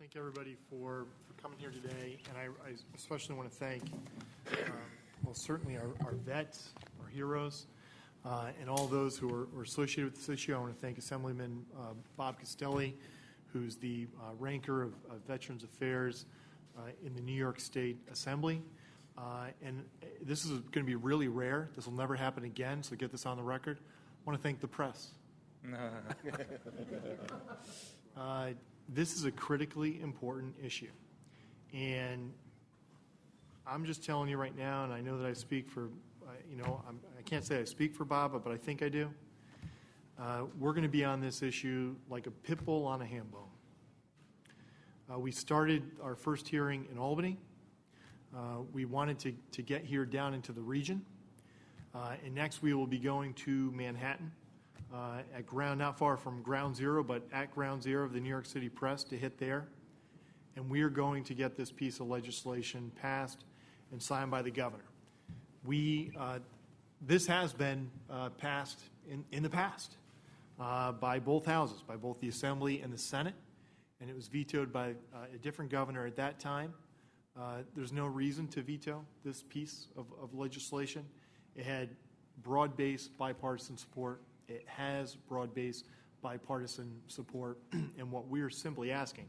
Thank everybody for coming here today, and I especially want to thank, certainly our vets, our heroes, and all those who are associated with this issue. I want to thank Assemblyman Bob Castelli, who's the ranker of Veterans Affairs in the New York State Assembly. And this is going to be really rare. This will never happen again, so get this on the record. I want to thank the press. This is a critically important issue. And I'm just telling you right now, and I know that I speak for, I can't say I speak for Bob, but I think I do. We're going to be on this issue like a pit bull on a ham bone. We started our first hearing in Albany. We wanted to get here down into the region. And next we will be going to Manhattan at ground, not far from ground zero, but at ground zero of the New York City Press to hit there. And we are going to get this piece of legislation passed and signed by the governor. This has been passed in the past by both houses, by both the Assembly and the Senate, and it was vetoed by a different governor at that time. There's no reason to veto this piece of legislation. It had broad-based bipartisan support. It has broad-based bipartisan support, and what we're simply asking,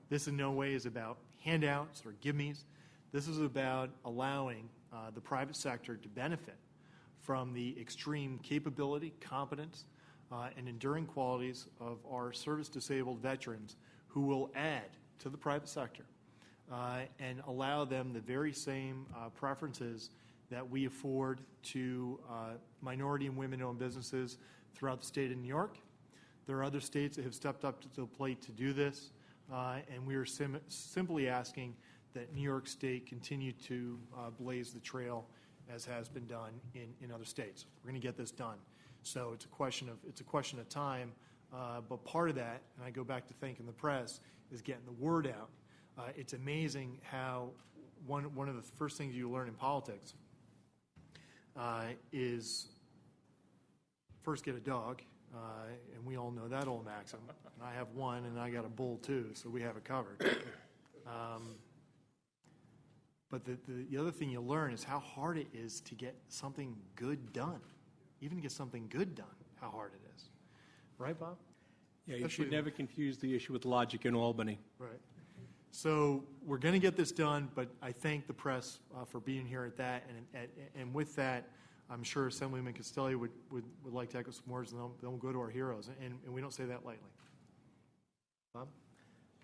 this in no way is about handouts or give-me's. This is about allowing the private sector to benefit from the extreme capability, competence, and enduring qualities of our service-disabled veterans who will add to the private sector and allow them the very same preferences that we afford to minority and women-owned businesses throughout the state of New York. There are other states that have stepped up to the plate to do this, and we are simply asking that New York State continue to blaze the trail as has been done in other states. We're going to get this done. So it's a question of time, but part of that, and I go back to thanking the press, is getting the word out. It's amazing how one of the first things you learn in politics is first get a dog, and we all know that old maxim. And I have one, and I got a bull too, so we have it covered. But the other thing you learn is how hard it is to get something good done. Even to get something good done, how hard it is. Right, Bob? Yeah, you should never confuse the issue with logic in Albany. Right. So we're going to get this done, but I thank the press for being here at that. And with that, I'm sure Assemblyman Castelli would like to echo some words, and then we'll go to our heroes. And we don't say that lightly. Bob?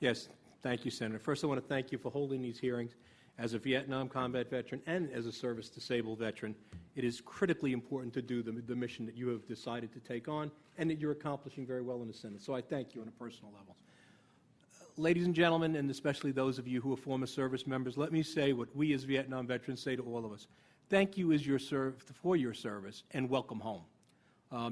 Yes, thank you, Senator. First, I want to thank you for holding these hearings. As a Vietnam combat veteran and as a service-disabled veteran, it is critically important to do the mission that you have decided to take on and that you're accomplishing very well in the Senate. So I thank you on a personal level. Ladies and gentlemen, and especially those of you who are former service members, let me say what we as Vietnam veterans say to all of us. Thank you for your service and welcome home.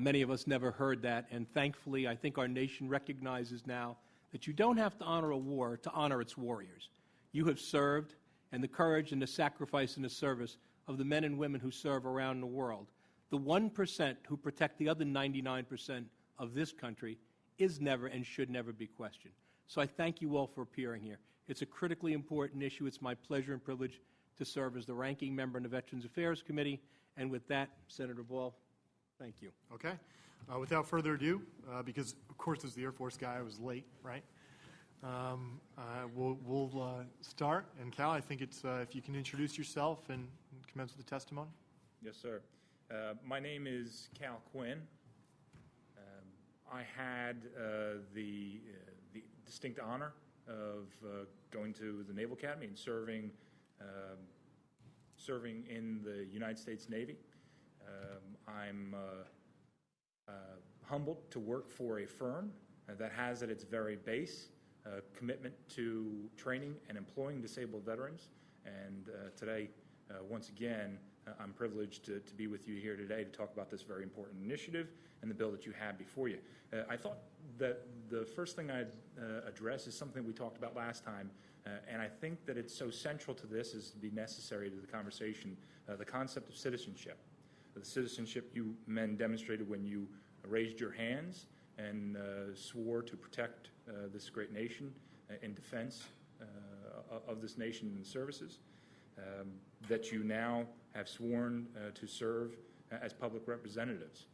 Many of us never heard that, and thankfully I think our nation recognizes now that you don't have to honor a war to honor its warriors. You have served, and the courage and the sacrifice and the service of the men and women who serve around the world, the 1% who protect the other 99% of this country, is never and should never be questioned. So I thank you all for appearing here. It's a critically important issue. It's my pleasure and privilege to serve as the ranking member in the Veterans Affairs Committee. And with that, Senator Ball, thank you. Okay. Without further ado, because, of course, as the Air Force guy, I was late, right? We'll start. And Cal, I think it's if you can introduce yourself and commence with the testimony. Yes, sir. My name is Cal Quinn. I had the distinct honor of going to the Naval Academy and serving in the United States Navy. I'm humbled to work for a firm that has at its very base commitment to training and employing disabled veterans. And today, once again, I'm privileged to be with you here today to talk about this very important initiative and the bill that you have before you. I thought that the first thing I'd address is something we talked about last time, and I think that it's so central to this as to be necessary to the conversation, the concept of citizenship. The citizenship you men demonstrated when you raised your hands and swore to protect this great nation in defense of this nation and the services, that you now have sworn to serve as public representatives.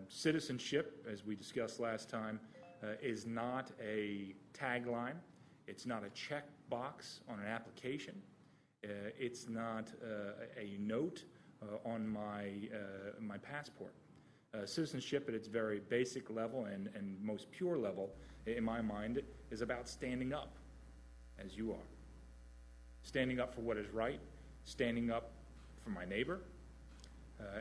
Citizenship, as we discussed last time, is not a tagline. It's not a check box on an application. It's not a note on my passport. Citizenship at its very basic level and most pure level, in my mind, is about standing up, as you are. Standing up for what is right, standing up for my neighbor,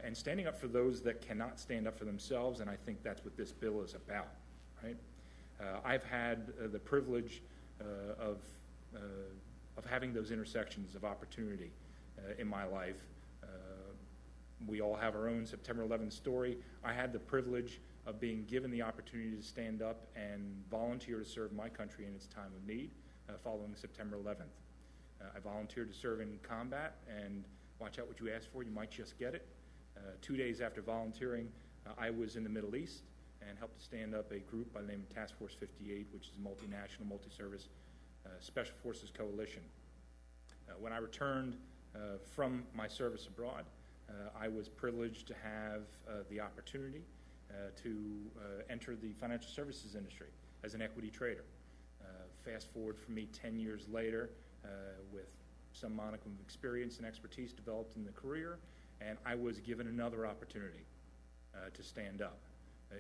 and standing up for those that cannot stand up for themselves, and I think that's what this bill is about, right? I've had the privilege of having those intersections of opportunity in my life. We all have our own September 11th story. I had the privilege of being given the opportunity to stand up and volunteer to serve my country in its time of need following September 11th. I volunteered to serve in combat, and watch out what you ask for, you might just get it. 2 days after volunteering, I was in the Middle East and helped to stand up a group by the name of Task Force 58, which is a multinational, multi-service Special Forces coalition. When I returned from my service abroad, I was privileged to have the opportunity to enter the financial services industry as an equity trader. Fast forward for me 10 years later, with some modicum of experience and expertise developed in the career, and I was given another opportunity to stand up.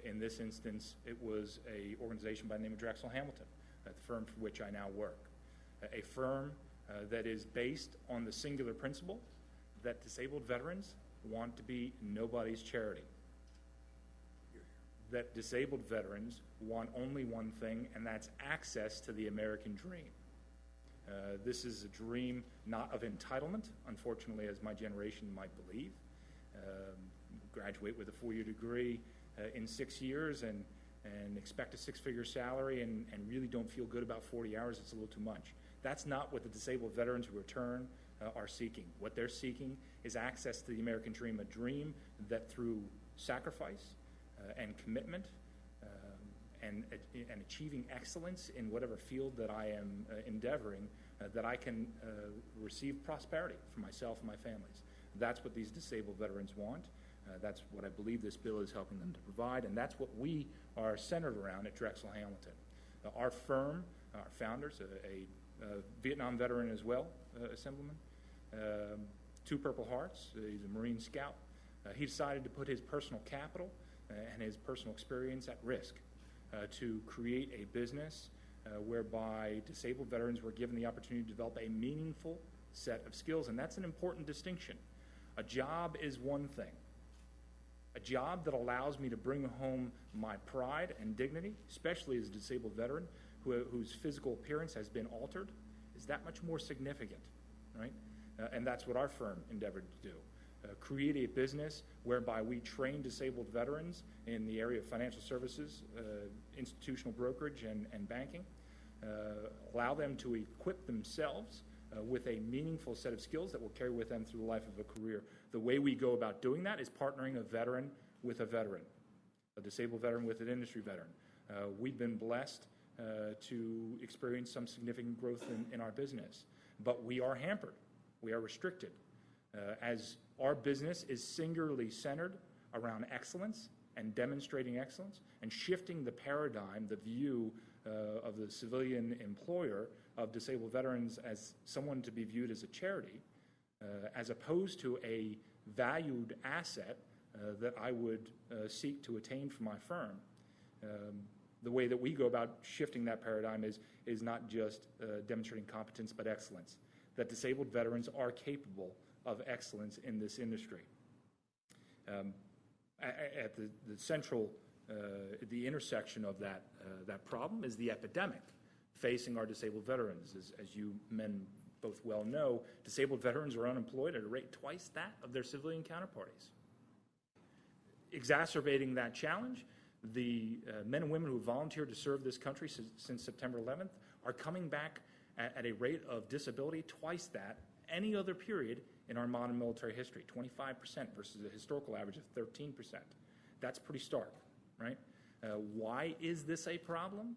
In this instance, it was an organization by the name of Drexel Hamilton, the firm for which I now work. A firm that is based on the singular principle that disabled veterans want to be nobody's charity. That disabled veterans want only one thing, and that's access to the American dream. This is a dream not of entitlement, unfortunately, as my generation might believe. Graduate with a 4-year degree in 6 years and expect a 6-figure salary and really don't feel good about 40 hours. It's a little too much. That's not what the disabled veterans who return are seeking. What they're seeking is access to the American dream, a dream that through sacrifice and commitment and achieving excellence in whatever field that I am endeavoring, that I can receive prosperity for myself and my families. That's what these disabled veterans want. That's what I believe this bill is helping them to provide, and that's what we are centered around at Drexel Hamilton. Our firm, our founders, a Vietnam veteran as well, Assemblyman, 2 Purple Hearts, he's a Marine Scout. He decided to put his personal capital and his personal experience at risk to create a business whereby disabled veterans were given the opportunity to develop a meaningful set of skills, and that's an important distinction. A job is one thing. A job that allows me to bring home my pride and dignity, especially as a disabled veteran whose physical appearance has been altered, is that much more significant, right? And that's what our firm endeavored to do. Create a business whereby we train disabled veterans in the area of financial services, institutional brokerage, and banking, allow them to equip themselves with a meaningful set of skills that will carry with them through the life of a career. The way we go about doing that is partnering a veteran with a veteran, a disabled veteran with an industry veteran. We've been blessed to experience some significant growth in our business, but we are hampered. We are restricted. As our business is singularly centered around excellence and demonstrating excellence and shifting the paradigm, the view of the civilian employer of disabled veterans as someone to be viewed as a charity, as opposed to a valued asset that I would seek to attain for my firm. The way that we go about shifting that paradigm is not just demonstrating competence, but excellence, that disabled veterans are capable of excellence in this industry. At the central, the intersection of that problem is the epidemic facing our disabled veterans. As you men both well know, disabled veterans are unemployed at a rate twice that of their civilian counterparts. Exacerbating that challenge, the men and women who have volunteered to serve this country since September 11th are coming back at a rate of disability twice that any other period in our modern military history, 25% versus a historical average of 13%. That's pretty stark, right? Why is this a problem?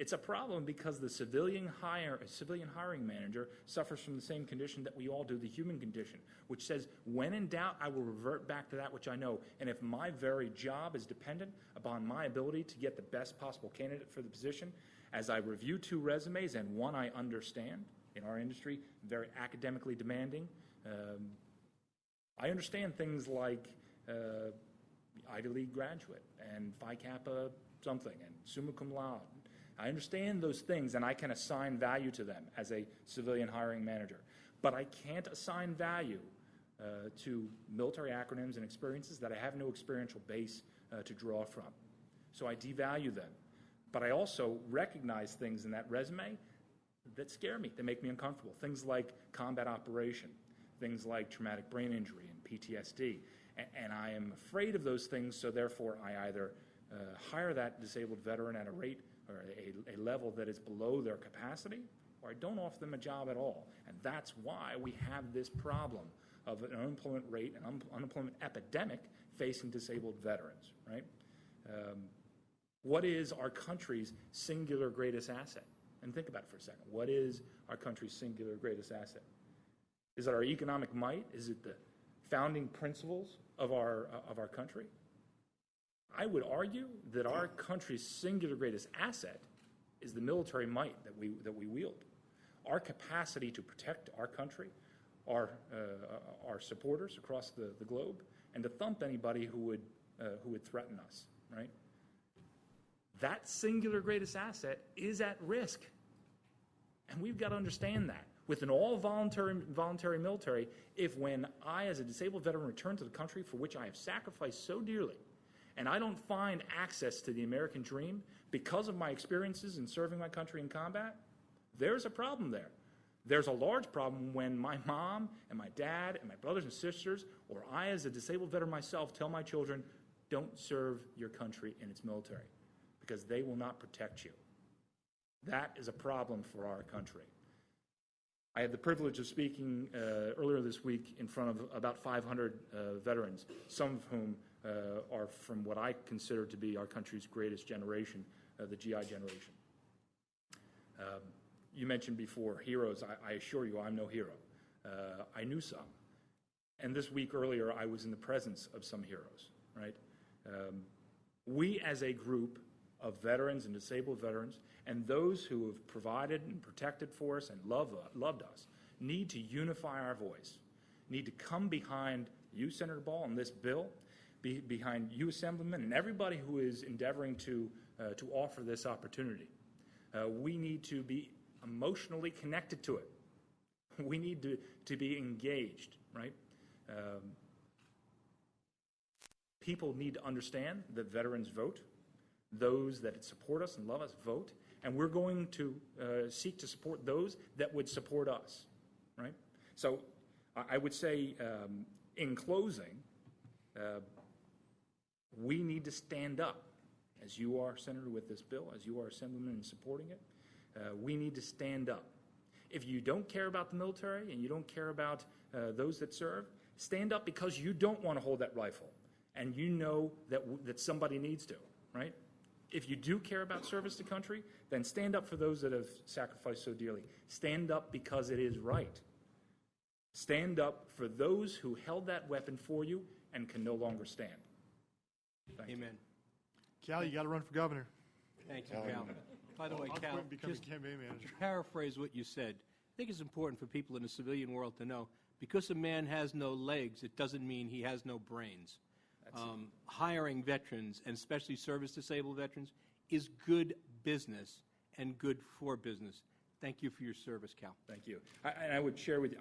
It's a problem because the civilian hiring manager suffers from the same condition that we all do, the human condition, which says, when in doubt, I will revert back to that which I know. And if my very job is dependent upon my ability to get the best possible candidate for the position, as I review 2 resumes and one I understand, in our industry, very academically demanding, I understand things like Ivy League graduate and Phi Kappa something and summa cum laude. I understand those things, and I can assign value to them as a civilian hiring manager. But I can't assign value to military acronyms and experiences that I have no experiential base to draw from. So I devalue them. But I also recognize things in that resume that scare me, that make me uncomfortable. Things like combat operation, things like traumatic brain injury and PTSD. And I am afraid of those things, so therefore I either hire that disabled veteran at a rate or a level that is below their capacity, or I don't offer them a job at all. And that's why we have this problem of an unemployment rate and unemployment epidemic facing disabled veterans, right? What is our country's singular greatest asset? And think about it for a second. What is our country's singular greatest asset? Is it our economic might? Is it the founding principles of our country? I would argue that our country's singular greatest asset is the military might that we wield. Our capacity to protect our country, our supporters across the globe, and to thump anybody who would threaten us, right? That singular greatest asset is at risk. And we've got to understand that. With an all-voluntary military, if when I, as a disabled veteran, return to the country for which I have sacrificed so dearly, and I don't find access to the American dream because of my experiences in serving my country in combat, there's a problem there. There's a large problem when my mom and my dad and my brothers and sisters, or I as a disabled veteran myself, tell my children, don't serve your country in its military, because they will not protect you. That is a problem for our country. I had the privilege of speaking earlier this week in front of about 500 veterans, some of whom are from what I consider to be our country's greatest generation, the GI generation. You mentioned before heroes. I assure you I'm no hero. I knew some. And this week earlier, I was in the presence of some heroes, right? We as a group of veterans and disabled veterans, and those who have provided and protected for us and loved us, need to unify our voice, need to come behind you, Senator Ball, on this bill, behind you, Assemblyman, and everybody who is endeavoring to offer this opportunity. We need to be emotionally connected to it. We need to be engaged, right? People need to understand that veterans vote. Those that support us and love us vote, and we're going to seek to support those that would support us, right? So I would say, in closing, we need to stand up, as you are, Senator, with this bill, as you are, Assemblyman, in supporting it. We need to stand up. If you don't care about the military and you don't care about those that serve, stand up because you don't want to hold that rifle, and you know that somebody needs to, right? If you do care about service to country, then stand up for those that have sacrificed so dearly. Stand up because it is right. Stand up for those who held that weapon for you and can no longer stand. Amen. Cal, you got to run for governor. Thank you, Cal. By the way, I'll Cal, quit and become a just campaign manager. to paraphrase what you said, I think it's important for people in the civilian world to know, because a man has no legs, it doesn't mean he has no brains. Hiring veterans, and especially service-disabled veterans, is good business and good for business. Thank you for your service, Cal. Thank you. And I would share with you,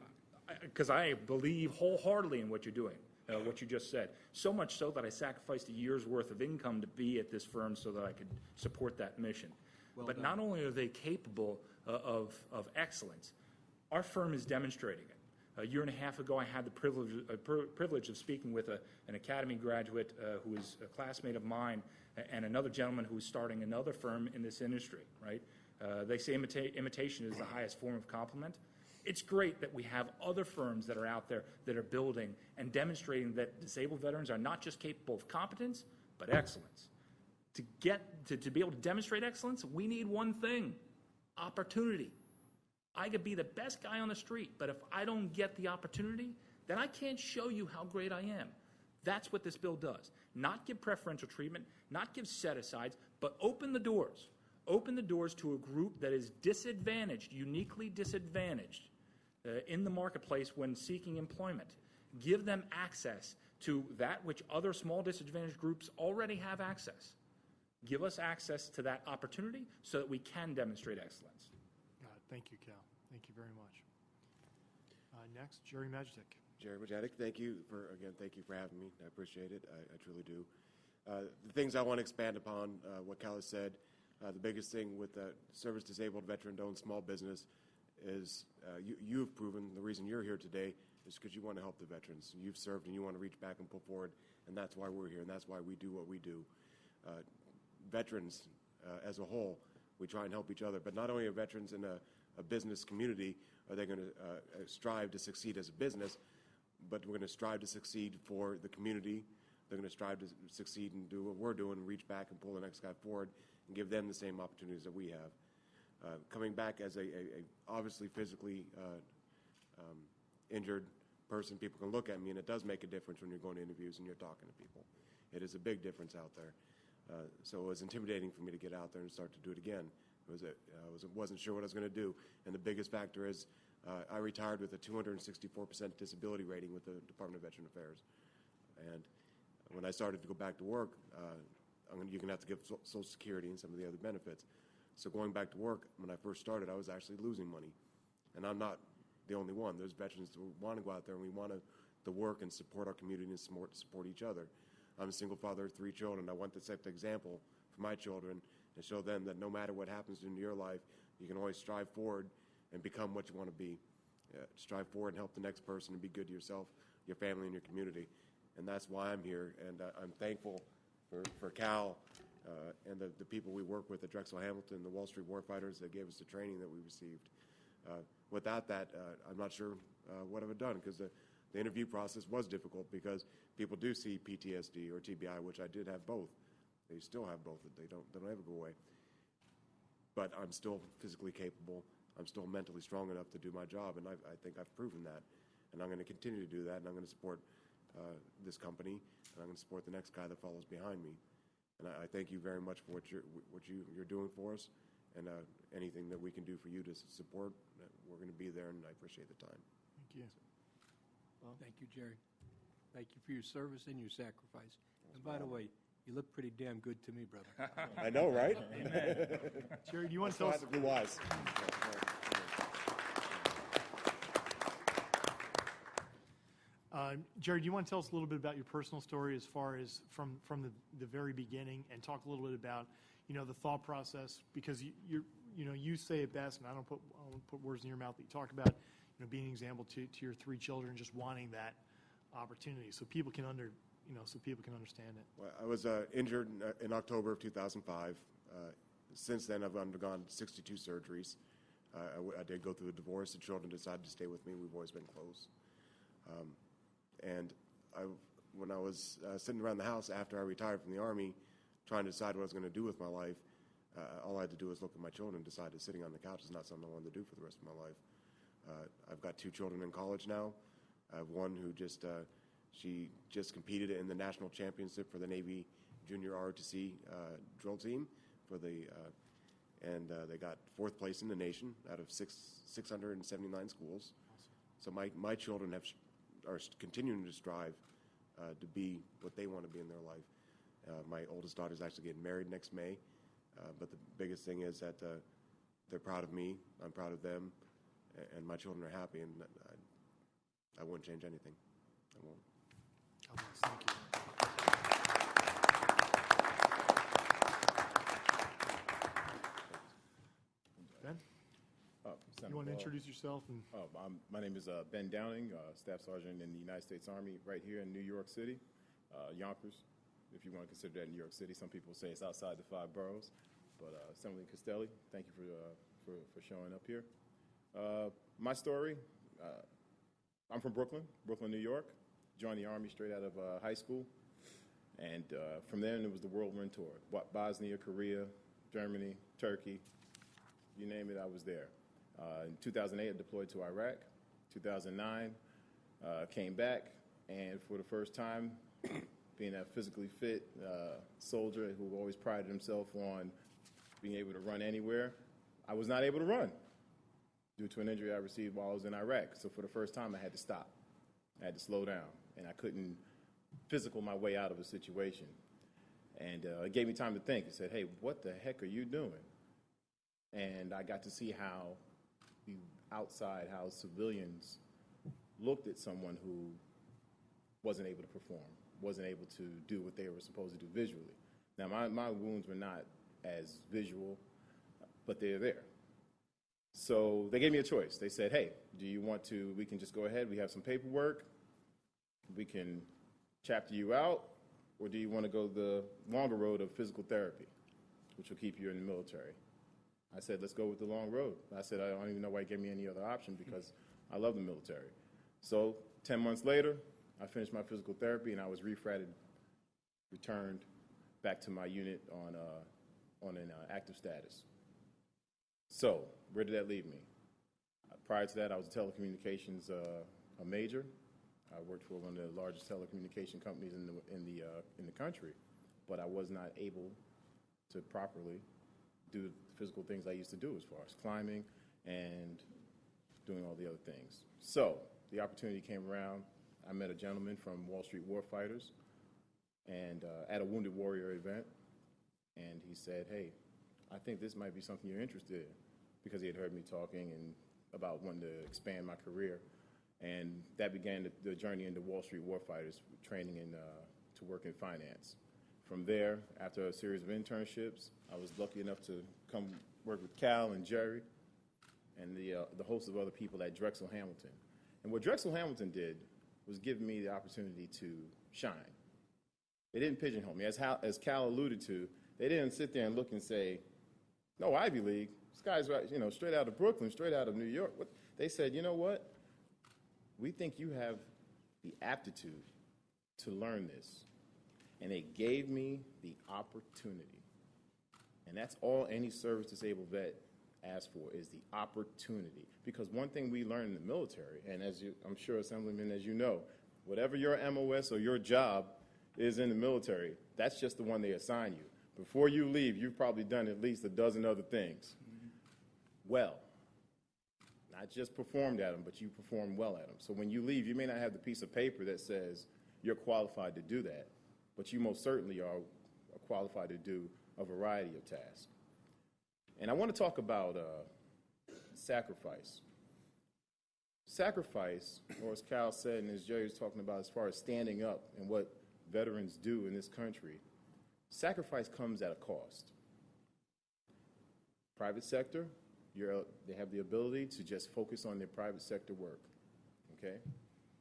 because I believe wholeheartedly in what you're doing, what you just said, so much so that I sacrificed a year's worth of income to be at this firm so that I could support that mission. Well but done. not only are they capable of excellence, our firm is demonstrating it. A year and a half ago, I had the privilege of speaking with an academy graduate who is a classmate of mine and another gentleman who is starting another firm in this industry, right? They say imitation is the highest form of compliment. It's great that we have other firms that are out there that are building and demonstrating that disabled veterans are not just capable of competence, but excellence. To be able to demonstrate excellence, we need one thing: opportunity. I could be the best guy on the street, but if I don't get the opportunity, then I can't show you how great I am. That's what this bill does. Not give preferential treatment, not give set-asides, but open the doors. Open the doors to a group that is disadvantaged, uniquely disadvantaged in the marketplace when seeking employment. Give them access to that which other small disadvantaged groups already have access. Give us access to that opportunity so that we can demonstrate excellence. Thank you, Cal. Thank you very much. Next, Jerry Majdik. Jerry Majdik, thank you for having me. I appreciate it. I truly do. The things I want to expand upon, what Cal has said, the biggest thing with the service-disabled veteran-owned small business is you've proven the reason you're here today is because you want to help the veterans. You've served and you want to reach back and pull forward, and that's why we're here, and that's why we do what we do. Veterans, as a whole, we try and help each other, but not only are veterans in a business community are they going to strive to succeed as a business, but we're going to strive to succeed for the community. They're going to strive to succeed and do what we're doing and reach back and pull the next guy forward and give them the same opportunities that we have. Coming back as a obviously physically injured person, people can look at me, and it does make a difference when you're going to interviews and you're talking to people. It is a big difference out there. So it was intimidating for me to get out there and start to do it again. Wasn't sure what I was going to do, and the biggest factor is I retired with a 264% disability rating with the Department of Veteran Affairs. And when I started to go back to work, you're going to have to give Social Security and some of the other benefits. So going back to work, when I first started, I was actually losing money. And I'm not the only one. There's veterans who want to go out there, and we want to work and support our community and support each other. I'm a single father of 3 children. I want to set the example for my children and show them that no matter what happens in your life, you can always strive forward and become what you want to be. Strive forward and help the next person and be good to yourself, your family, and your community. And that's why I'm here. And I'm thankful for Cal and the people we work with at Drexel Hamilton, the Wall Street Warfighters that gave us the training that we received. Without that, I'm not sure what I would have done, because the interview process was difficult because people do see PTSD or TBI, which I did have both. They still have both. They don't ever go away. But I'm still physically capable. I'm still mentally strong enough to do my job, and I think I've proven that. And I'm going to continue to do that, and I'm going to support this company, and I'm going to support the next guy that follows behind me. And I thank you very much for what you're doing for us, and anything that we can do for you to support, we're going to be there, and I appreciate the time. Thank you. Well, thank you, Jerry. Thank you for your service and your sacrifice. And by the way, you look pretty damn good to me, brother. I know, right? Amen. Jerry, do you want to tell us? Blue eyes. Jerry, do you want to tell us a little bit about your personal story as far as from the very beginning, and talk a little bit about the thought process, because you say it best, and I don't put words in your mouth. But you talked about being an example to your 3 children, just wanting that opportunity, so people can understand it. Well, I was injured in October of 2005. Since then, I've undergone 62 surgeries. I did go through a divorce. The children decided to stay with me. We've always been close. And when I was sitting around the house after I retired from the Army, trying to decide what I was going to do with my life, all I had to do was look at my children and decide that sitting on the couch is not something I wanted to do for the rest of my life. I've got 2 children in college now. I have one who she just competed in the national championship for the Navy Junior ROTC drill team and they got 4th place in the nation out of 679 schools. So my children are continuing to strive to be what they want to be in their life. My oldest daughter is actually getting married next May, but the biggest thing is that they're proud of me, I'm proud of them, and my children are happy, and I wouldn't change anything. I won't. Thank you. Ben, you want to introduce yourself? My name is Ben Downing, Staff Sergeant in the United States Army right here in New York City, Yonkers, if you want to consider that New York City. Some people say it's outside the 5 boroughs, but Assemblyman Castelli, thank you for showing up here. My story, I'm from Brooklyn, New York. Joined the Army straight out of high school, And from then, it was the whirlwind tour. Bosnia, Korea, Germany, Turkey, you name it, I was there. In 2008, I deployed to Iraq. 2009, came back, and for the first time, being a physically fit soldier who always prided himself on being able to run anywhere, I was not able to run due to an injury I received while I was in Iraq. So for the first time, I had to stop. I had to slow down, and I couldn't physical my way out of a situation. And it gave me time to think. It said, hey, what the heck are you doing? And I got to see how the outside, how civilians looked at someone who wasn't able to perform, wasn't able to do what they were supposed to do visually. Now, my wounds were not as visual, but they're there. So they gave me a choice. They said, hey, do you want to, we can just go ahead, we have some paperwork, we can chapter you out, or do you want to go the longer road of physical therapy, which will keep you in the military? I said, let's go with the long road. I said, I don't even know why he gave me any other option because I love the military. So 10 months later, I finished my physical therapy and I was refratted, returned back to my unit on an active status. So where did that leave me? Prior to that, I was a telecommunications a major. I worked for one of the largest telecommunication companies in the country, but I was not able to properly do the physical things I used to do as far as climbing and doing all the other things. So the opportunity came around. I met a gentleman from Wall Street Warfighters and at a Wounded Warrior event, and he said, hey, I think this might be something you're interested in, because he had heard me talking and about wanting to expand my career. And that began the journey into Wall Street Warfighters, training to work in finance. From there, after a series of internships, I was lucky enough to come work with Cal and Jerry and the host of other people at Drexel Hamilton. And what Drexel Hamilton did was give me the opportunity to shine. They didn't pigeonhole me. As Cal alluded to, they didn't sit there and look and say, no, Ivy League, this guy's right, straight out of Brooklyn, straight out of New York. They said, you know what? We think you have the aptitude to learn this. And they gave me the opportunity. And that's all any service disabled vet asks for, is the opportunity. Because one thing we learn in the military, and I'm sure, Assemblyman, as you know, whatever your MOS or your job is in the military, that's just the one they assign you. Before you leave, you've probably done at least a dozen other things. Well. Not just performed at them, but you perform well at them. So when you leave, you may not have the piece of paper that says you're qualified to do that, but you most certainly are qualified to do a variety of tasks. And I want to talk about sacrifice. Sacrifice, or as Cal said and as Jerry was talking about as far as standing up and what veterans do in this country, sacrifice comes at a cost. Private sector, they have the ability to just focus on their private sector work, okay?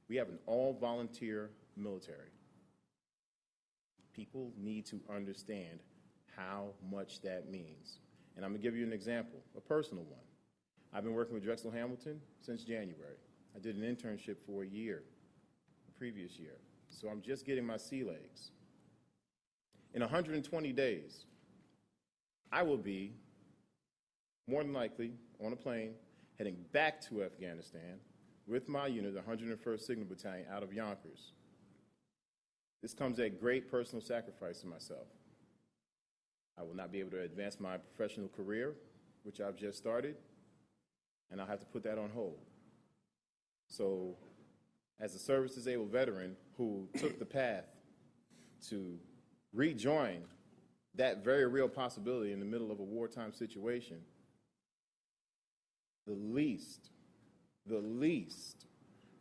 We have an all-volunteer military. People need to understand how much that means. And I'm gonna give you an example, a personal one. I've been working with Drexel Hamilton since January. I did an internship for a year, the previous year. So I'm just getting my sea legs. In 120 days, I will be more than likely on a plane heading back to Afghanistan with my unit, the 101st Signal Battalion, out of Yonkers. This comes at great personal sacrifice to myself. I will not be able to advance my professional career, which I've just started, and I'll have to put that on hold. So, as a service-disabled veteran who took the path to rejoin that very real possibility in the middle of a wartime situation, the least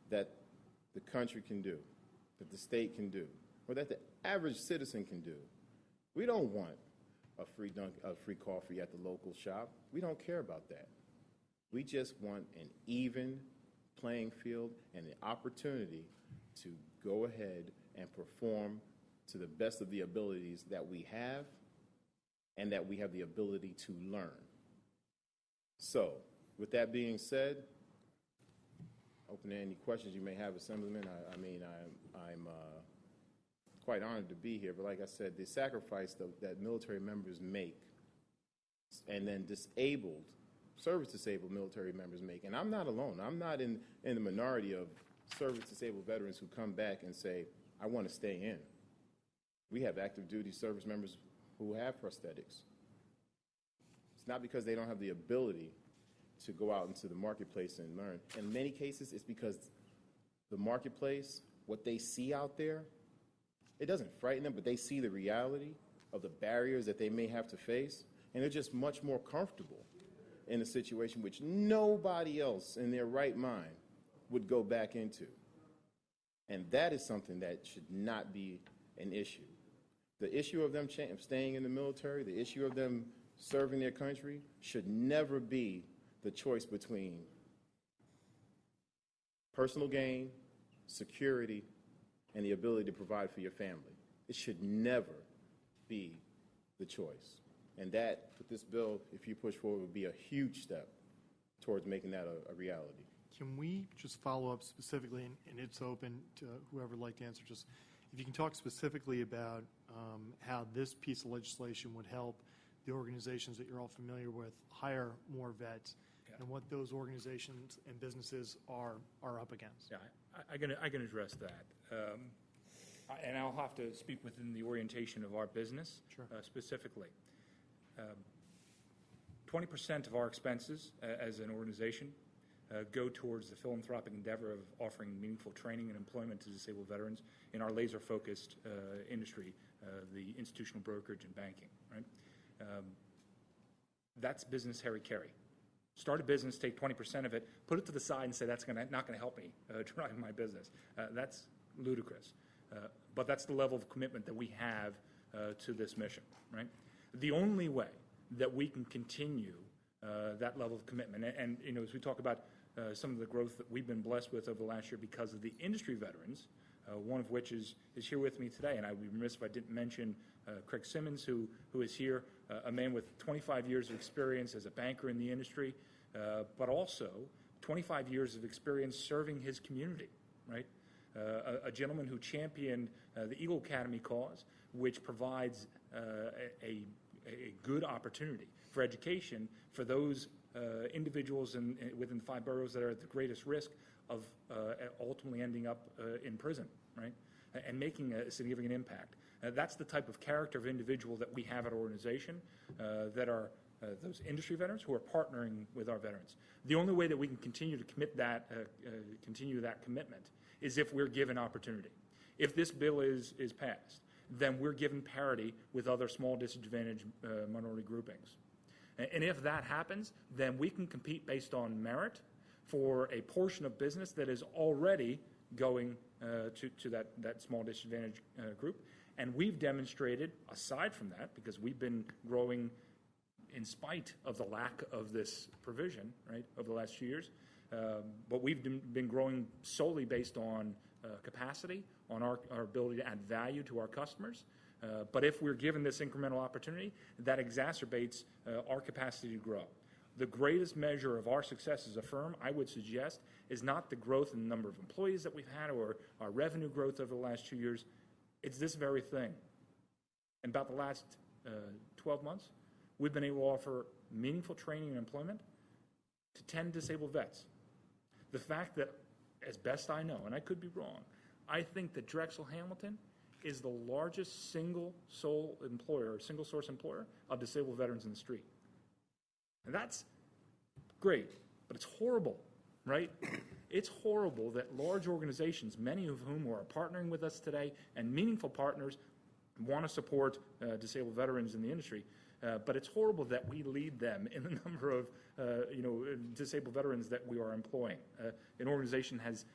that the country can do, that the state can do, or that the average citizen can do. We don't want a free coffee at the local shop. We don't care about that. We just want an even playing field and the opportunity to go ahead and perform to the best of the abilities that we have and that we have the ability to learn. So, with that being said, open to any questions you may have, Assemblyman. I'm quite honored to be here, but like I said, the sacrifice that military members make, and then service-disabled military members make, and I'm not alone. I'm not in the minority of service-disabled veterans who come back and say, I want to stay in. We have active duty service members who have prosthetics. It's not because they don't have the ability to go out into the marketplace and learn. In many cases, it's because the marketplace, what they see out there, it doesn't frighten them, but they see the reality of the barriers that they may have to face, and they're just much more comfortable in a situation which nobody else in their right mind would go back into. And that is something that should not be an issue. The issue of them staying in the military, the issue of them serving their country should never be the choice between personal gain, security, and the ability to provide for your family. It should never be the choice. And that, with this bill, if you push forward, would be a huge step towards making that a reality. Can we just follow up specifically, and it's open to whoever would like to answer, just if you can talk specifically about how this piece of legislation would help the organizations that you're all familiar with hire more vets, and what those organizations and businesses are up against. Yeah, I can address that. And I'll have to speak within the orientation of our business. Sure. Specifically. 20% of our expenses as an organization go towards the philanthropic endeavor of offering meaningful training and employment to disabled veterans in our laser-focused industry, the institutional brokerage and banking, right? That's business Harry Carey. Start a business, take 20% of it, put it to the side and say that's not going to help me drive my business. That's ludicrous. But that's the level of commitment that we have to this mission, right? The only way that we can continue that level of commitment, and you know, as we talk about some of the growth that we've been blessed with over the last year because of the industry veterans, one of which is here with me today, and I would be remiss if I didn't mention Craig Simmons, who is here, a man with 25 years of experience as a banker in the industry, but also 25 years of experience serving his community, right? A gentleman who championed the Eagle Academy cause, which provides a good opportunity for education for those individuals within the 5 boroughs that are at the greatest risk of ultimately ending up in prison, right? And making a significant impact. That's the type of character of individual that we have at our organization that are those industry veterans who are partnering with our veterans. The only way that we can continue to continue that commitment is if we're given opportunity. If this bill is passed, then we're given parity with other small disadvantaged minority groupings. And if that happens, then we can compete based on merit for a portion of business that is already going to that small disadvantaged group. And we've demonstrated, aside from that, because we've been growing in spite of the lack of this provision, right, over the last few years, but we've been growing solely based on capacity, on our ability to add value to our customers. But if we're given this incremental opportunity, that exacerbates our capacity to grow. The greatest measure of our success as a firm, I would suggest, is not the growth in the number of employees that we've had or our revenue growth over the last 2 years. It's this very thing. In about the last 12 months, we've been able to offer meaningful training and employment to 10 disabled vets. The fact that, as best I know, and I could be wrong, I think that Drexel Hamilton is the largest single source employer of disabled veterans in the street. And that's great, but it's horrible, right? It's horrible that large organizations, many of whom are partnering with us today, and meaningful partners want to support disabled veterans in the industry, but it's horrible that we lead them in the number of disabled veterans that we are employing. An organization has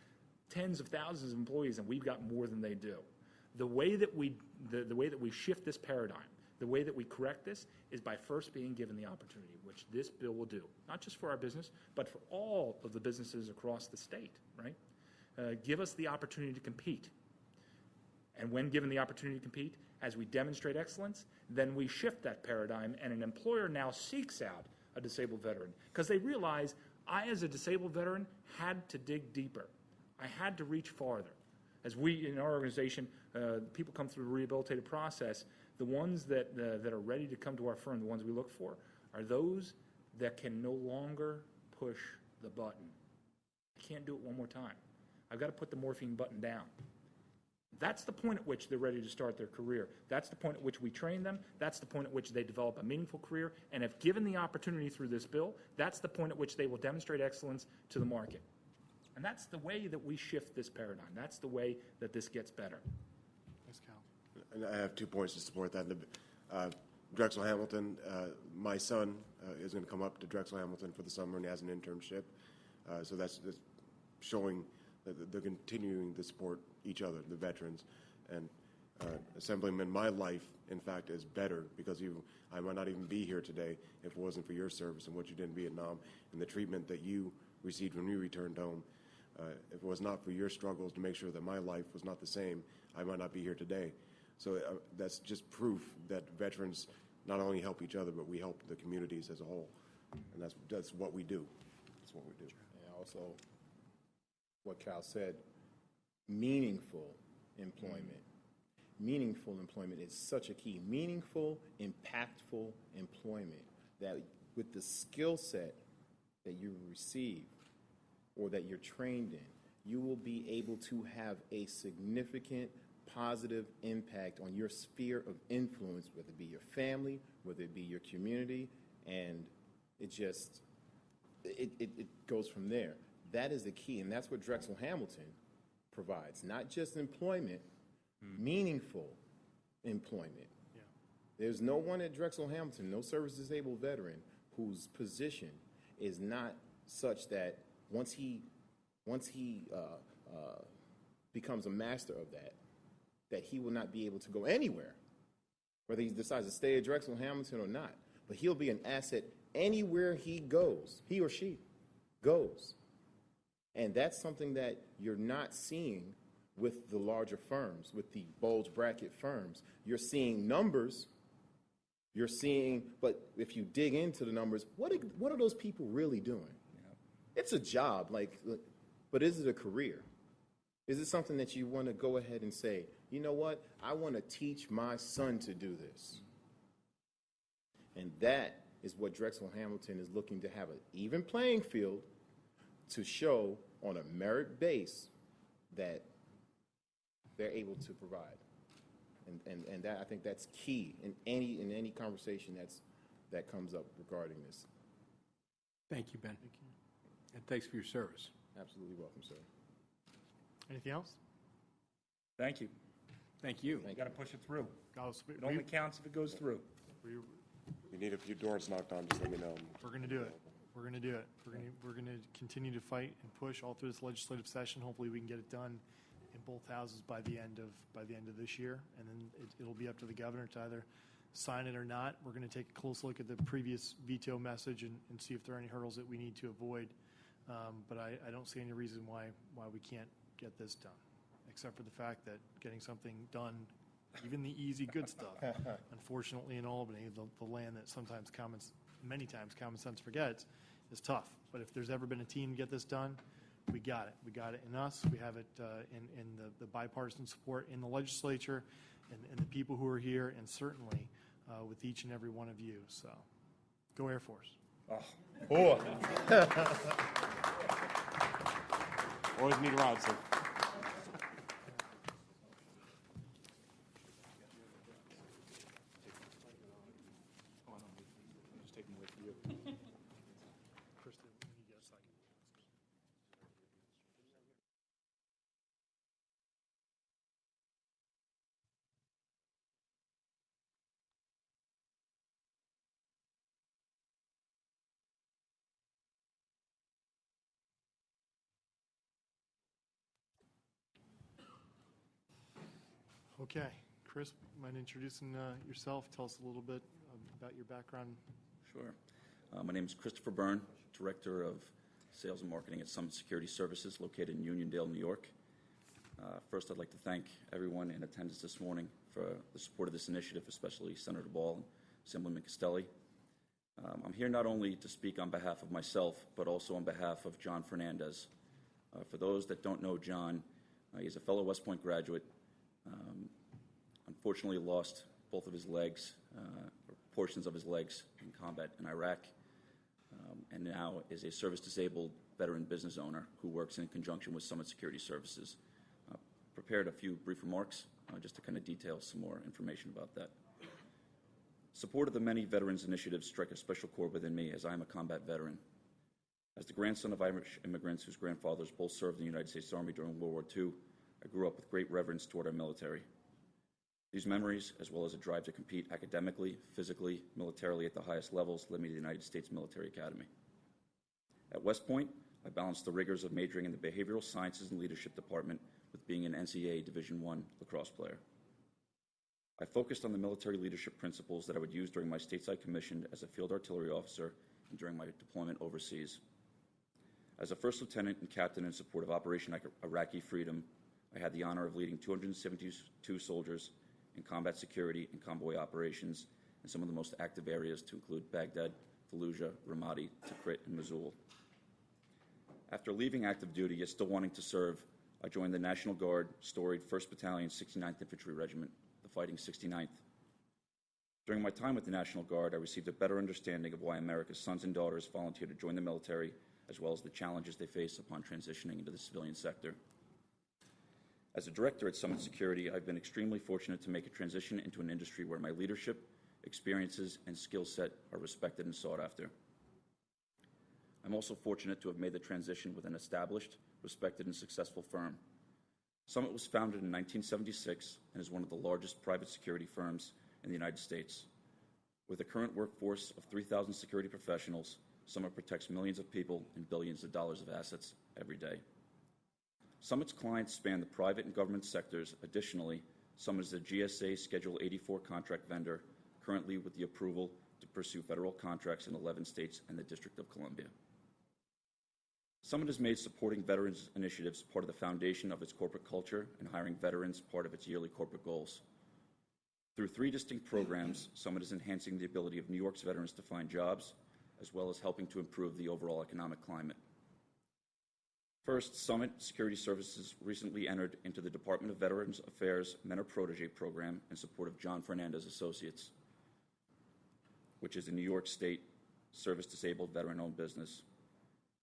tens of thousands of employees, and we've got more than they do. The way that we shift this paradigm, the way that we correct this, is by first being given the opportunity, which this bill will do, not just for our business, but for all of the businesses across the state, right? Give us the opportunity to compete. And when given the opportunity to compete, as we demonstrate excellence, then we shift that paradigm, and an employer now seeks out a disabled veteran because they realize I, as a disabled veteran, had to dig deeper. I had to reach farther. As we, in our organization, people come through the rehabilitative process, the ones that are ready to come to our firm, the ones we look for, are those that can no longer push the button. I can't do it one more time. I've got to put the morphine button down. That's the point at which they're ready to start their career. That's the point at which we train them. That's the point at which they develop a meaningful career. And if given the opportunity through this bill, that's the point at which they will demonstrate excellence to the market. And that's the way that we shift this paradigm. That's the way that this gets better. Thanks, Cal. And I have 2 points to support that. Drexel Hamilton, my son is going to come up to Drexel Hamilton for the summer and has an internship. So that's showing that they're continuing to support each other, the veterans. And Assemblyman, my life, in fact, is better because I might not even be here today if it wasn't for your service and what you did in Vietnam and the treatment that you received when you returned home. If it was not for your struggles to make sure that my life was not the same, I might not be here today. So that's just proof that veterans not only help each other, but we help the communities as a whole. And that's what we do. That's what we do. And also, what Cal said, meaningful employment. Meaningful employment is such a key. Meaningful, impactful employment that with the skill set that you receive or that you're trained in, you will be able to have a significant positive impact on your sphere of influence, whether it be your family, whether it be your community, and it goes from there. That is the key, and that's what Drexel Hamilton provides. Not just employment, meaningful employment. Yeah. There's no one at Drexel Hamilton, no service-disabled veteran, whose position is not such that once he becomes a master of that he will not be able to go anywhere, whether he decides to stay at Drexel Hamilton or not. But he'll be an asset anywhere he goes, he or she goes. And that's something that you're not seeing with the larger firms, with the bulge bracket firms. You're seeing numbers, but if you dig into the numbers, what are those people really doing? Yeah. It's a job, but is it a career? Is it something that you want to go ahead and say, you know what, I want to teach my son to do this? And that is what Drexel Hamilton is looking to have, an even playing field to show on a merit base that they're able to provide. And that, I think that's key in any conversation that comes up regarding this. Thank you, Ben. And thanks for your service. Absolutely welcome, sir. Anything else? Thank you. Thank you. You got to push it through. We, It only counts if it goes through. If you need a few doors knocked on, just let me know. we're going to do it. We're going to do it. We're going to continue to fight and push all through this legislative session. Hopefully, we can get it done in both houses by the end of this year, and then it'll be up to the governor to either sign it or not. We're going to take a close look at the previous veto message and see if there are any hurdles that we need to avoid. But I don't see any reason why we can't get this done, except for the fact that getting something done, even the easy, good stuff, unfortunately in Albany, the land that many times common sense forgets, is tough. But if there's ever been a team to get this done, we got it. We got it in us. We have it in the bipartisan support in the legislature and the people who are here, and certainly with each and every one of you. So go Air Force. Oh. Always need a ride, sir. Kristen, when you get a second. Okay, Chris, mind introducing yourself? Tell us a little bit about your background. Sure. My name is Christopher Byrne, Director of Sales and Marketing at Summit Security Services, located in Uniondale, New York. First, I'd like to thank everyone in attendance this morning for the support of this initiative, especially Senator Ball and Assemblyman Castelli. I'm here not only to speak on behalf of myself, but also on behalf of John Fernandez. For those that don't know John, He's a fellow West Point graduate. Unfortunately, lost both of his legs, or portions of his legs in combat in Iraq, and now is a service-disabled veteran business owner who works in conjunction with Summit Security Services. Prepared a few brief remarks just to kind of detail some more information about that. Support of the many veterans initiatives strike a special chord within me as I am a combat veteran. As the grandson of Irish immigrants whose grandfathers both served in the United States Army during World War II, I grew up with great reverence toward our military. These memories, as well as a drive to compete academically, physically, militarily at the highest levels, led me to the United States Military Academy. At West Point, I balanced the rigors of majoring in the Behavioral Sciences and Leadership Department with being an NCAA Division I lacrosse player. I focused on the military leadership principles that I would use during my stateside commission as a field artillery officer and during my deployment overseas. As a first lieutenant and captain in support of Operation Iraqi Freedom, I had the honor of leading 272 soldiers in combat security and convoy operations in some of the most active areas to include Baghdad, Fallujah, Ramadi, Tikrit, and Mosul. After leaving active duty, yet still wanting to serve, I joined the National Guard, storied 1st Battalion, 69th Infantry Regiment, the Fighting 69th. During my time with the National Guard, I received a better understanding of why America's sons and daughters volunteer to join the military, as well as the challenges they face upon transitioning into the civilian sector. As a director at Summit Security, I've been extremely fortunate to make a transition into an industry where my leadership, experiences, and skill set are respected and sought after. I'm also fortunate to have made the transition with an established, respected, and successful firm. Summit was founded in 1976 and is one of the largest private security firms in the United States. With a current workforce of 3,000 security professionals, Summit protects millions of people and billions of dollars of assets every day. Summit's clients span the private and government sectors. Additionally, Summit is a GSA Schedule 84 contract vendor, currently with the approval to pursue federal contracts in 11 states and the District of Columbia. Summit has made supporting veterans initiatives part of the foundation of its corporate culture and hiring veterans part of its yearly corporate goals. Through 3 distinct programs, Summit is enhancing the ability of New York's veterans to find jobs, as well as helping to improve the overall economic climate. First, Summit Security Services recently entered into the Department of Veterans Affairs Mentor Protege program in support of John Fernandez Associates, which is a New York State service-disabled veteran-owned business.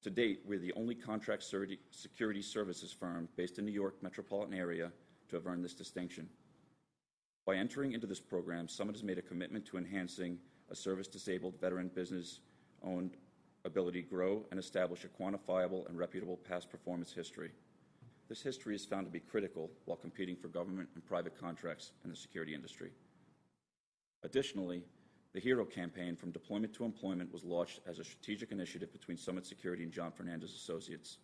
To date, we're the only contract security services firm based in New York metropolitan area to have earned this distinction. By entering into this program, Summit has made a commitment to enhancing a service-disabled veteran business-owned ability to grow and establish a quantifiable and reputable past performance history. This history is found to be critical while competing for government and private contracts in the security industry. Additionally, the HERO campaign, From Deployment to Employment, was launched as a strategic initiative between Summit Security and John Fernandez Associates.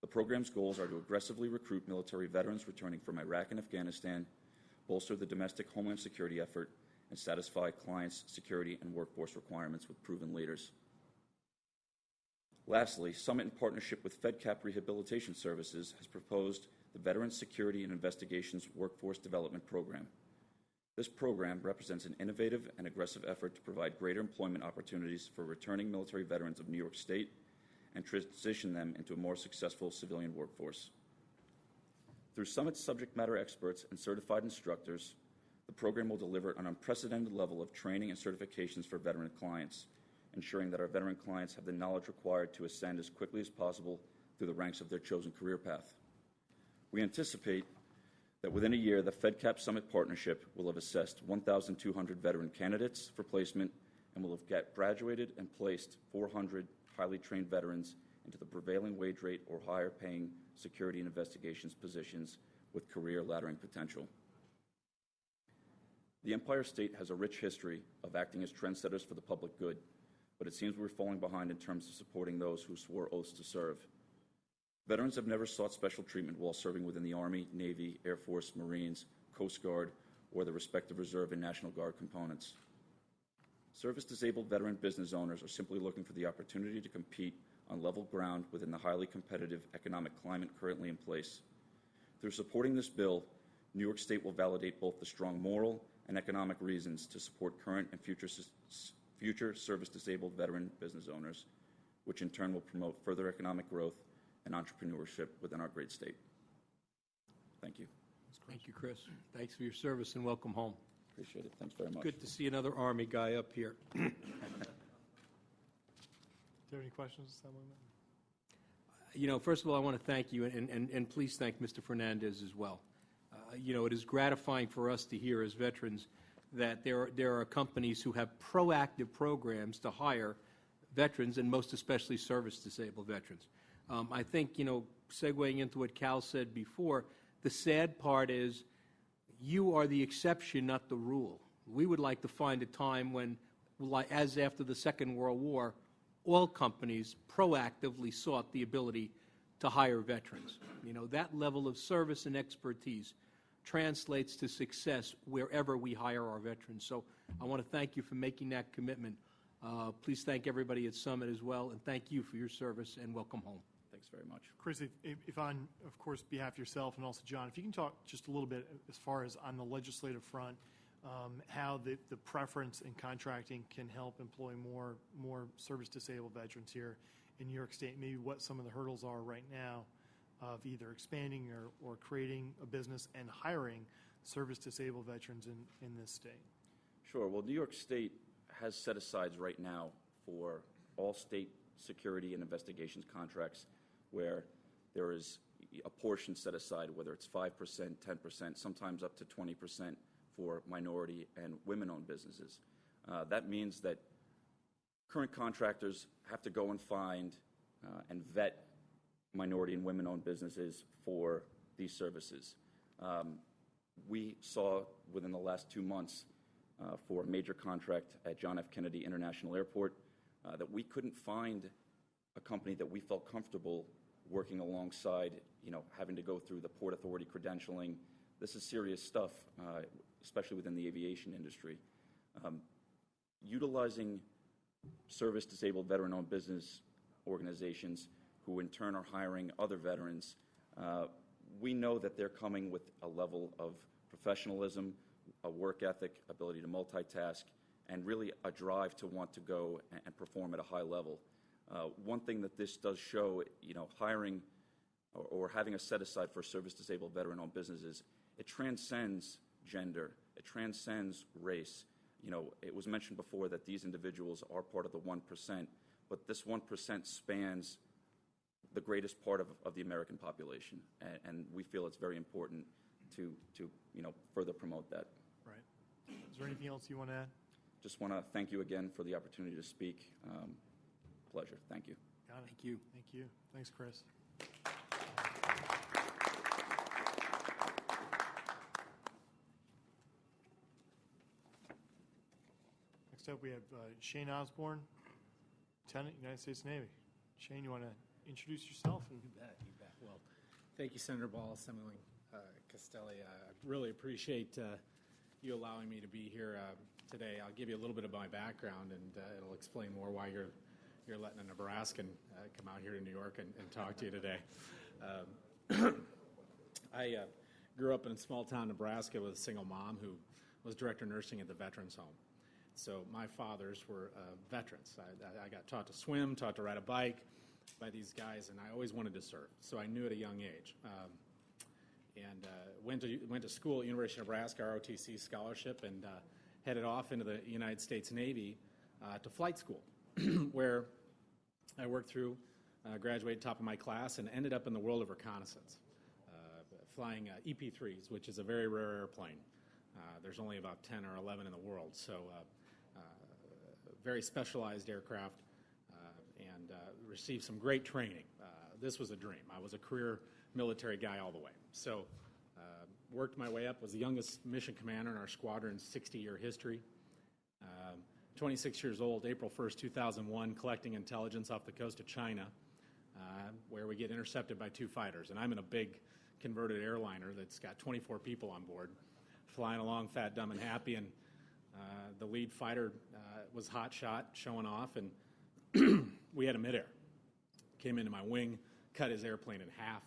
The program's goals are to aggressively recruit military veterans returning from Iraq and Afghanistan, bolster the domestic homeland security effort, and satisfy clients' security and workforce requirements with proven leaders. Lastly, Summit, in partnership with FedCap Rehabilitation Services, has proposed the Veterans Security and Investigations Workforce Development Program. This program represents an innovative and aggressive effort to provide greater employment opportunities for returning military veterans of New York State and transition them into a more successful civilian workforce. Through Summit's subject matter experts and certified instructors, the program will deliver an unprecedented level of training and certifications for veteran clients, ensuring that our veteran clients have the knowledge required to ascend as quickly as possible through the ranks of their chosen career path. We anticipate that within a year, the FedCap Summit partnership will have assessed 1,200 veteran candidates for placement and will have graduated and placed 400 highly trained veterans into the prevailing wage rate or higher paying security and investigations positions with career laddering potential. The Empire State has a rich history of acting as trendsetters for the public good, but it seems we're falling behind in terms of supporting those who swore oaths to serve. Veterans have never sought special treatment while serving within the Army, Navy, Air Force, Marines, Coast Guard, or the respective Reserve and National Guard components. Service-disabled veteran business owners are simply looking for the opportunity to compete on level ground within the highly competitive economic climate currently in place. Through supporting this bill, New York State will validate both the strong moral and economic reasons to support current and future service-disabled veteran business owners, which in turn will promote further economic growth and entrepreneurship within our great state. Thank you. Thank you, Chris. Thanks for your service and welcome home. Appreciate it. Thanks very much. Good to see another Army guy up here. Do you have any questions? First of all, I want to thank you, and please thank Mr. Fernandez as well. It is gratifying for us to hear as veterans that there are companies who have proactive programs to hire veterans, and most especially service-disabled veterans. I think, segueing into what Cal said before, the sad part is you are the exception, not the rule. We would like to find a time when, as after the Second World War, all companies proactively sought the ability to hire veterans. That level of service and expertise translates to success wherever we hire our veterans. So I want to thank you for making that commitment. Please thank everybody at Summit as well, and thank you for your service, and welcome home. Thanks very much. Chris, if on, of course, behalf of yourself and also John, if you can talk just a little bit as far as on the legislative front, how the preference in contracting can help employ more service-disabled veterans here in New York State, maybe what some of the hurdles are right now of either expanding or creating a business and hiring service-disabled veterans in this state. Sure. Well, New York State has set-asides right now for all state security and investigations contracts where there is a portion set aside, whether it's 5%, 10%, sometimes up to 20% for minority and women-owned businesses. That means that current contractors have to go and find and vet minority and women-owned businesses for these services. We saw within the last 2 months for a major contract at John F. Kennedy International Airport that we couldn't find a company that we felt comfortable working alongside, having to go through the Port Authority credentialing. This is serious stuff, especially within the aviation industry. Utilizing service-disabled veteran-owned business organizations who in turn are hiring other veterans, we know that they're coming with a level of professionalism, a work ethic, ability to multitask, and really a drive to want to go and perform at a high level. One thing that this does show, hiring or having a set-aside for service-disabled veteran-owned businesses, it transcends gender, it transcends race. It was mentioned before that these individuals are part of the 1%, but this 1% spans the greatest part of the American population, and we feel it's very important to further promote that. Right. Is there anything else you want to add? Just want to thank you again for the opportunity to speak. Pleasure. Thank you. Got it. Thank you. Thank you. Thanks, Chris. Next up, we have Shane Osborne, Lieutenant, United States Navy. Shane, you want to introduce yourself? You bet. Well, thank you, Senator Ball, Assemblyman Castelli. I really appreciate you allowing me to be here today. I'll give you a little bit of my background, and it'll explain more why you're letting a Nebraskan come out here to New York and talk to you today. I grew up in a small town, Nebraska, with a single mom who was director of nursing at the Veterans Home. So my fathers were veterans. I got taught to swim, taught to ride a bike by these guys, and I always wanted to serve. So I knew at a young age. Went to school at University of Nebraska, ROTC scholarship, and headed off into the United States Navy to flight school, where I worked through, graduated top of my class, and ended up in the world of reconnaissance, flying EP-3s, which is a very rare airplane. There's only about 10 or 11 in the world, so very specialized aircraft, and received some great training. This was a dream. I was a career military guy all the way. So worked my way up, was the youngest mission commander in our squadron's 60-year history. 26 years old, April 1st, 2001, collecting intelligence off the coast of China, where we get intercepted by 2 fighters. And I'm in a big converted airliner that's got 24 people on board, flying along fat, dumb, and happy. And the lead fighter was hot shot, showing off, and we had a midair. Came into my wing, cut his airplane in half,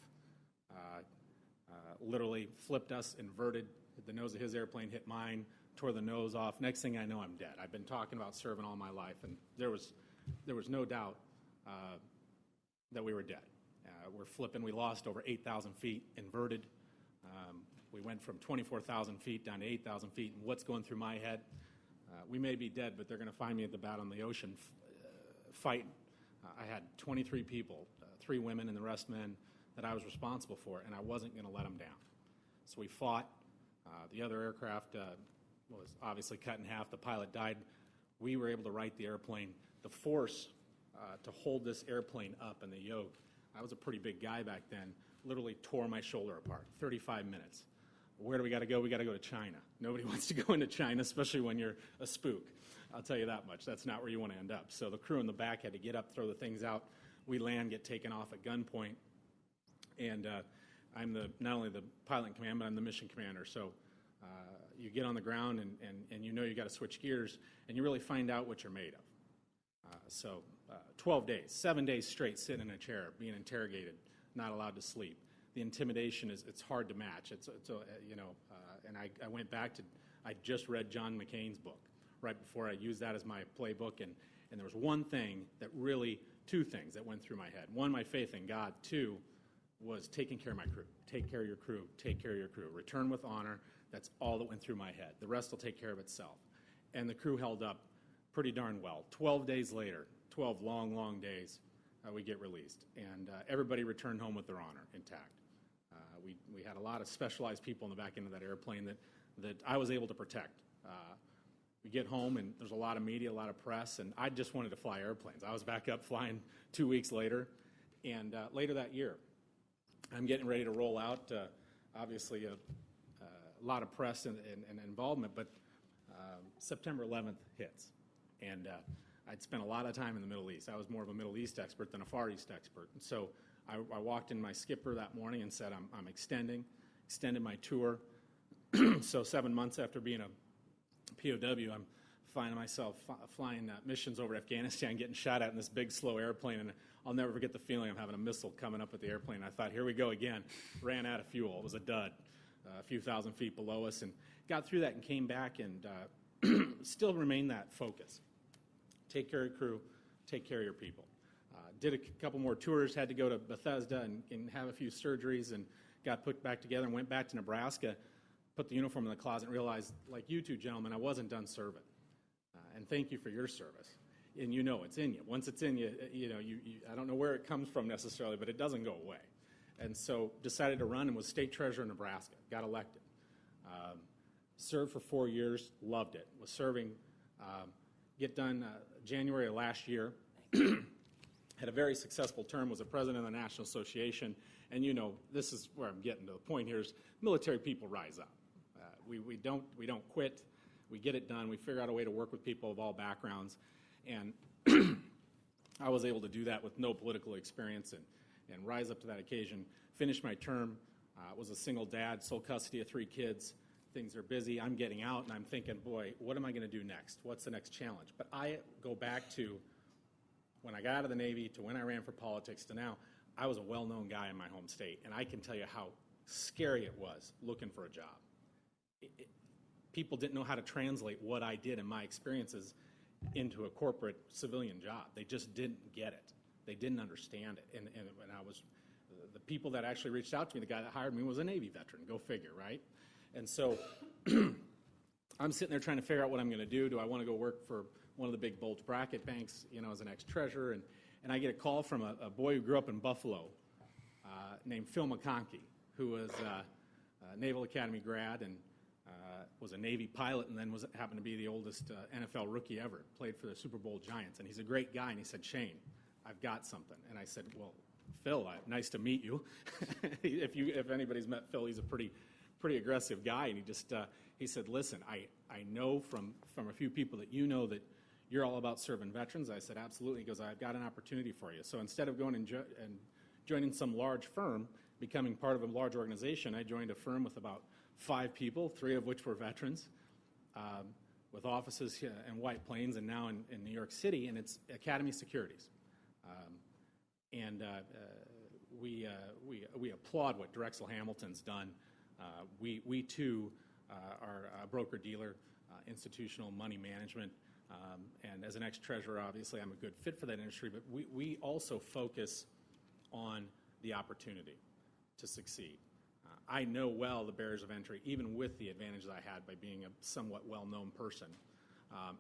literally flipped us, inverted. The nose of his airplane hit mine, tore the nose off. Next thing I know, I'm dead. I've been talking about serving all my life, and there was no doubt that we were dead. We're flipping. We lost over 8,000 feet, inverted. We went from 24,000 feet down to 8,000 feet, and what's going through my head? We may be dead, but they're going to find me at the bottom of the ocean fighting. I had 23 people, 3 women and the rest men, that I was responsible for, and I wasn't going to let them down. So we fought. The other aircraft was obviously cut in half. The pilot died. We were able to right the airplane. The force to hold this airplane up in the yoke, I was a pretty big guy back then, literally tore my shoulder apart, 35 minutes. Where do we got to go? We got to go to China. Nobody wants to go into China, especially when you're a spook. I'll tell you that much. That's not where you want to end up. So the crew in the back had to get up, throw the things out. We land, get taken off at gunpoint. And I'm not only the pilot in command, but I'm the mission commander. So you get on the ground and you know you got to switch gears, and you really find out what you're made of. 12 days, 7 days straight sitting in a chair, being interrogated, not allowed to sleep. The intimidation it's hard to match. And I went back to, I just read John McCain's book right before I used that as my playbook, and there was two things that went through my head. One, my faith in God. Two, was taking care of my crew. Take care of your crew. Take care of your crew. Return with honor. That's all that went through my head. The rest will take care of itself. And the crew held up pretty darn well. 12 days later, 12 long, long days, we get released. And everybody returned home with their honor intact. We had a lot of specialized people in the back end of that airplane that I was able to protect. We get home, and there's a lot of media, a lot of press, and I just wanted to fly airplanes. I was back up flying 2 weeks later. And later that year, I'm getting ready to roll out, obviously a lot of press and involvement, but September 11th hits. And I'd spent a lot of time in the Middle East. I was more of a Middle East expert than a Far East expert. And so I walked in my skipper that morning and said, I'm extended my tour. So 7 months after being a POW, I'm finding myself flying missions over Afghanistan, getting shot at in this big, slow airplane, and I'll never forget the feeling of having a missile coming up at the airplane. I thought, here we go again. Ran out of fuel. It was a dud, a few thousand feet below us, and got through that and came back and still remained that focus. Take care of your crew, take care of your people. Did a couple more tours, had to go to Bethesda and have a few surgeries, and got put back together and went back to Nebraska, put the uniform in the closet, and realized, like you two gentlemen, I wasn't done serving. And thank you for your service. And you know it's in you. Once it's in you, I don't know where it comes from necessarily, but it doesn't go away. And so decided to run and was state treasurer in Nebraska, got elected. Served for 4 years, loved it. Was serving, get done January of last year. Had a very successful term, was a president of the National Association. And this is where I'm getting to. The point here is military people rise up. We don't quit. We get it done. We figure out a way to work with people of all backgrounds. And I was able to do that with no political experience and rise up to that occasion. Finished my term, was a single dad, sole custody of 3 kids. Things are busy. I'm getting out, and I'm thinking, boy, what am I going to do next? What's the next challenge? But I go back to when I got out of the Navy to when I ran for politics to now. I was a well-known guy in my home state, and I can tell you how scary it was looking for a job. People didn't know how to translate what I did and my experiences into a corporate civilian job. They just didn't get it. They didn't understand it. And I was, the people that actually reached out to me, the guy that hired me was a Navy veteran, go figure, right? And so I'm sitting there trying to figure out what I'm going to do. Do I want to go work for one of the big bulge bracket banks, as an ex-treasurer? And I get a call from a boy who grew up in Buffalo named Phil McConkey, who was a Naval Academy grad and was a Navy pilot, and then happened to be the oldest NFL rookie ever, played for the Super Bowl Giants. And he's a great guy, and he said, Shane, I've got something. And I said, well, Phil, nice to meet you. If anybody's met Phil, he's a pretty aggressive guy. And he said, listen, I know from a few people that that you're all about serving veterans. I said, absolutely. He goes, I've got an opportunity for you. So instead of going and joining some large firm, becoming part of a large organization, I joined a firm with about 5 people, 3 of which were veterans, with offices in White Plains and now in New York City, and it's Academy Securities. We applaud what Drexel Hamilton's done. We too are a broker-dealer, institutional money management, and as an ex-treasurer, obviously, I'm a good fit for that industry, but we also focus on the opportunity to succeed. I know well the barriers of entry, even with the advantages I had by being a somewhat well-known person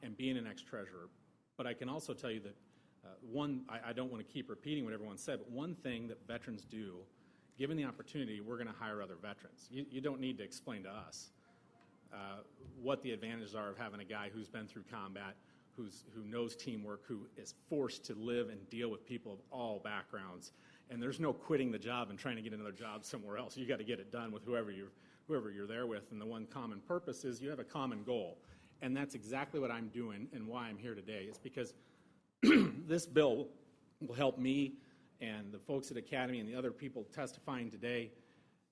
and being an ex-treasurer. But I can also tell you that I don't want to keep repeating what everyone said, but one thing that veterans do, given the opportunity, we're going to hire other veterans. You don't need to explain to us what the advantages are of having a guy who's been through combat, who knows teamwork, who is forced to live and deal with people of all backgrounds. And there's no quitting the job and trying to get another job somewhere else. You got to get it done with whoever you're there with. And the one common purpose is you have a common goal. And that's exactly what I'm doing and why I'm here today. It's because this bill will help me and the folks at Academy and the other people testifying today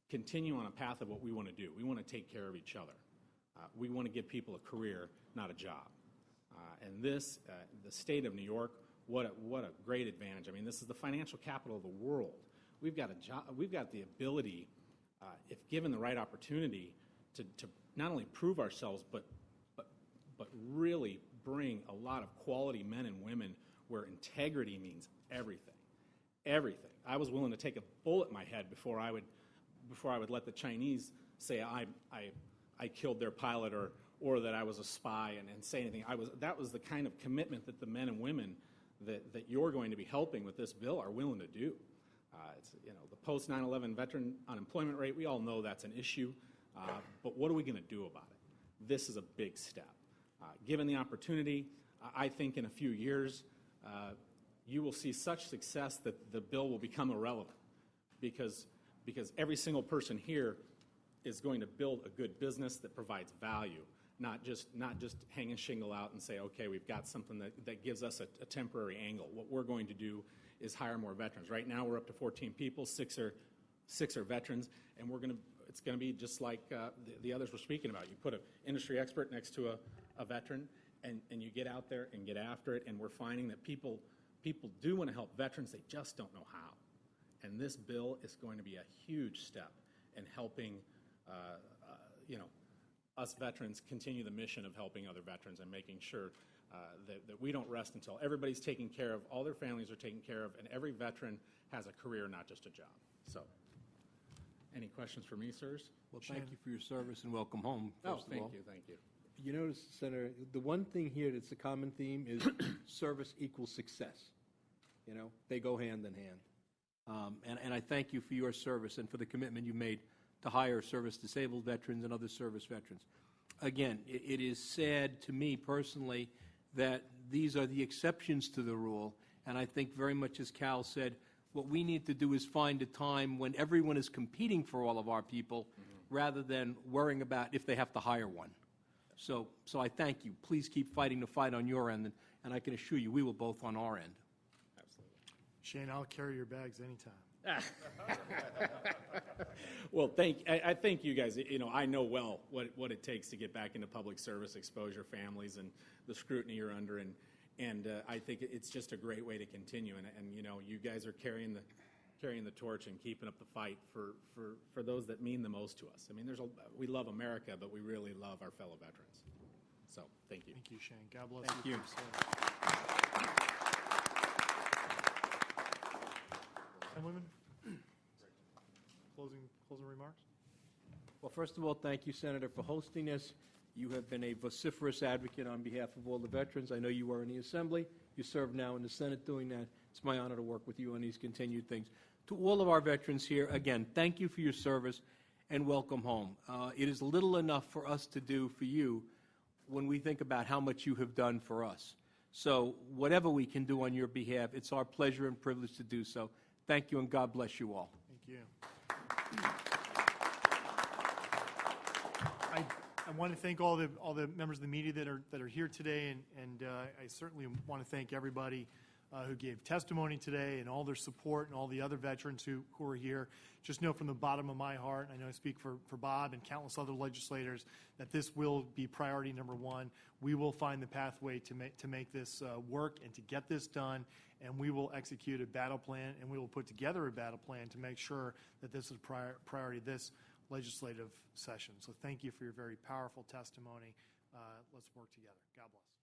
continue on a path of what we want to do. We want to take care of each other. We want to give people a career, not a job. And this, the state of New York, what a great advantage. I mean, this is the financial capital of the world. We've got a job. We've got the ability, if given the right opportunity, to not only prove ourselves, but really bring a lot of quality men and women where integrity means everything. Everything. I was willing to take a bullet in my head before I would let the Chinese say I killed their pilot or that I was a spy and say anything. That was the kind of commitment that the men and women that you're going to be helping with this bill are willing to do. It's, the post 9/11 veteran unemployment rate, we all know that's an issue, but what are we going to do about it? This is a big step. Given the opportunity, I think in a few years, you will see such success that the bill will become irrelevant because every single person here is going to build a good business that provides value, not just hang a shingle out and say, okay, we've got something that gives us a temporary angle. What we're going to do is hire more veterans. Right now we're up to 14 people, six are veterans, and it's going to be just like the others were speaking about. You put an industry expert next to a veteran, and you get out there and get after it, and we're finding that people do want to help veterans, they just don't know how. And this bill is going to be a huge step in helping us veterans continue the mission of helping other veterans and making sure that we don't rest until everybody's taken care of, all their families are taken care of, and every veteran has a career, not just a job. So, any questions for me, sirs? Well, thank you for your service and welcome home, first of all. Thank you. You notice, Senator, the one thing here that's a common theme is service equals success. They go hand in hand. And I thank you for your service and for the commitment you made to hire service-disabled veterans and other service veterans. Again, it is sad to me personally that these are the exceptions to the rule, and I think very much as Cal said, what we need to do is find a time when everyone is competing for all of our people rather than worrying about if they have to hire one. So I thank you. Please keep fighting the fight on your end, and I can assure you we will both on our end. Absolutely. Shane, I'll carry your bags anytime. Well, I thank you guys. I know well what it takes to get back into public service, exposure, families, and the scrutiny you're under, and I think it's just a great way to continue. And you guys are carrying the torch and keeping up the fight for those that mean the most to us. I mean, we love America, but we really love our fellow veterans. So, thank you. Thank you, Shane. God bless Thank you. And women? Closing remarks? Well, first of all, thank you, Senator, for hosting this. You have been a vociferous advocate on behalf of all the veterans. I know you were in the Assembly. You serve now in the Senate doing that. It's my honor to work with you on these continued things. To all of our veterans here, again, thank you for your service and welcome home. It is little enough for us to do for you when we think about how much you have done for us. So whatever we can do on your behalf, it's our pleasure and privilege to do so. Thank you, and God bless you all. Thank you. I want to thank all the members of the media that are here today, and I certainly want to thank everybody who gave testimony today and all their support and all the other veterans who are here. Just know from the bottom of my heart, I know I speak for Bob and countless other legislators, that this will be priority number one. We will find the pathway to make this work and to get this done, and we will execute a battle plan, and we will put together a battle plan to make sure that this is priority this legislative session. So thank you for your very powerful testimony. Let's work together. God bless.